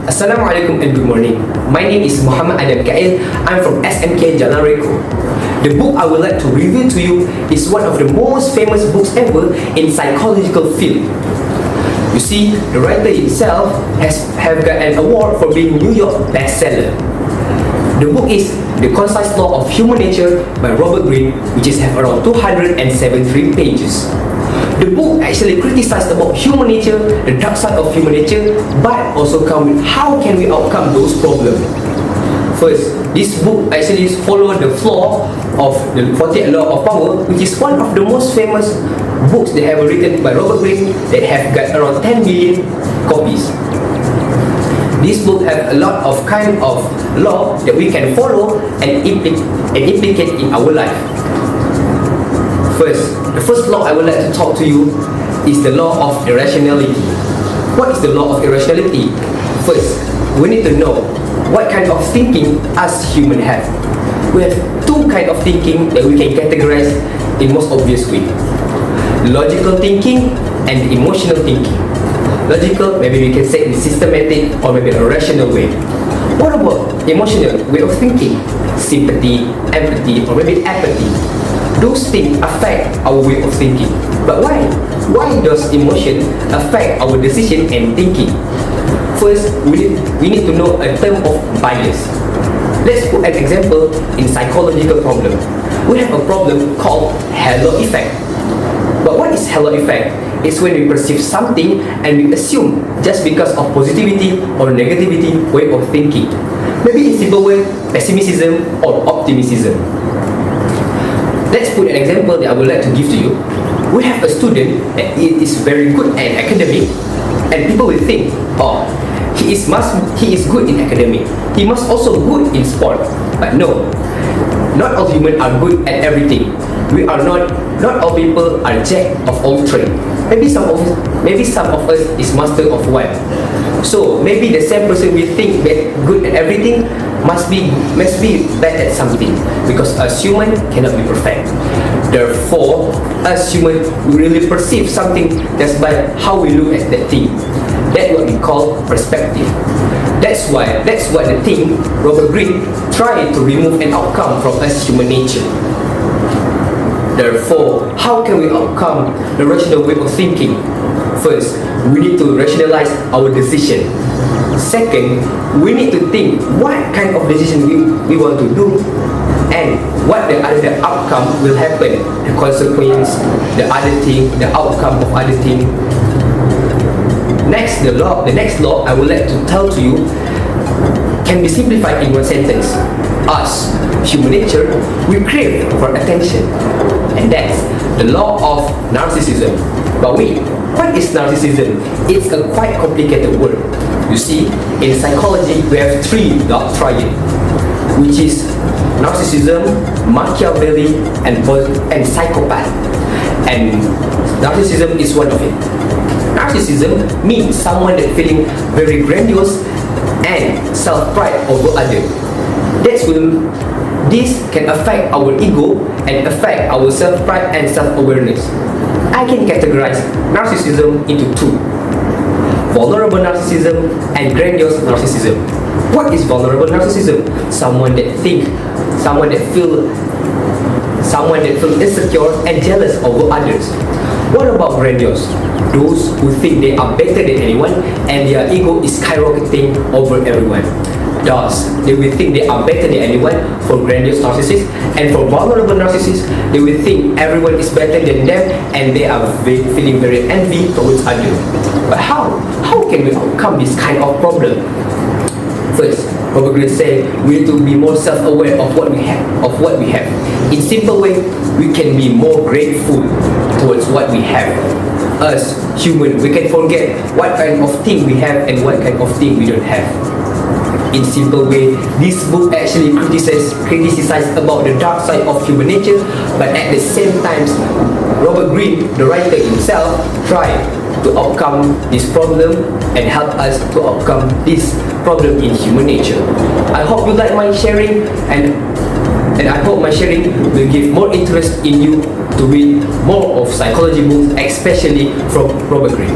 Assalamualaikum and good morning. My name is Muhammad Mikael. I'm from SMK Jalan REKO. The book I would like to review to you is one of the most famous books ever in psychological field. You see, the writer himself have got an award for being New York bestseller. The book is The Concise Law of Human Nature by Robert Greene, which is have around 273 pages. The book actually criticized about human nature, the dark side of human nature, but also come with how can we overcome those problems. First, this book actually follows the flaw of the 48 Law of Power, which is one of the most famous books that have written by Robert Greene that have got around 10 million copies. This book have a lot of kind of law that we can follow and implicate in our life. First, the first law I would like to talk to you is the law of irrationality. What is the law of irrationality? First, we need to know what kind of thinking us humans have. We have two kinds of thinking that we can categorize in most obvious way. Logical thinking and emotional thinking. Logical, maybe we can say in systematic or maybe a rational way. What about emotional way of thinking? Sympathy, empathy, or maybe apathy. Those things affect our way of thinking. But why? Why does emotion affect our decision and thinking? First, we need to know a term of bias. Let's put an example in psychological problem. We have a problem called halo effect. But what is halo effect? It's when we perceive something and we assume just because of positivity or negativity way of thinking. Maybe in simple way, pessimism or optimism. Let's put an example that I would like to give to you. We have a student that is very good at academic, and people will think, oh, he is good in academic. He must also good in sport. But no, not all humans are good at everything. Not all people are jack of all trades. Maybe some of us is master of one. So maybe the same person will think that good at everything must be bad at something, because us human cannot be perfect. Therefore, us human we really perceive something just by how we look at that thing. That's what we call perspective. That's what the thing Robert Greene tried to remove an outcome from us human nature. Therefore, how can we overcome the rational way of thinking? First, we need to rationalize our decision. Second, we need to think what kind of decision we want to do and what the other outcome will happen, the consequence, the other thing, the outcome of other thing. Next, the next law I would like to tell to you can be simplified in one sentence. Us, human nature, we crave for attention, and that's the law of narcissism. But wait, what is narcissism? It's a quite complicated word. You see, in psychology we have three dark triad, which is narcissism, Machiavelli, and psychopath. And narcissism is one of it. Narcissism means someone that feeling very grandiose and self-pride over others. This can affect our ego and affect our self-pride and self-awareness. I can categorize narcissism into two: vulnerable narcissism and grandiose narcissism. What is vulnerable narcissism? Someone that feel insecure and jealous over others. What about grandiose? Those who think they are better than anyone and their ego is skyrocketing over everyone. Thus, they will think they are better than anyone for grandiose narcissists, and for vulnerable narcissists, they will think everyone is better than them and they are feeling very envy towards others. But how? How can we overcome this kind of problem? First, Robert Greene said we need to be more self-aware of what we have. In simple way, we can be more grateful towards what we have. Us human, we can forget what kind of thing we have and what kind of thing we don't have. In simple way, this book actually criticizes about the dark side of human nature, but at the same time, Robert Greene, the writer himself, tried to overcome this problem and help us to overcome this problem in human nature. I hope you like my sharing, and I hope my sharing will give more interest in you to read more of psychology books, especially from Robert Greene.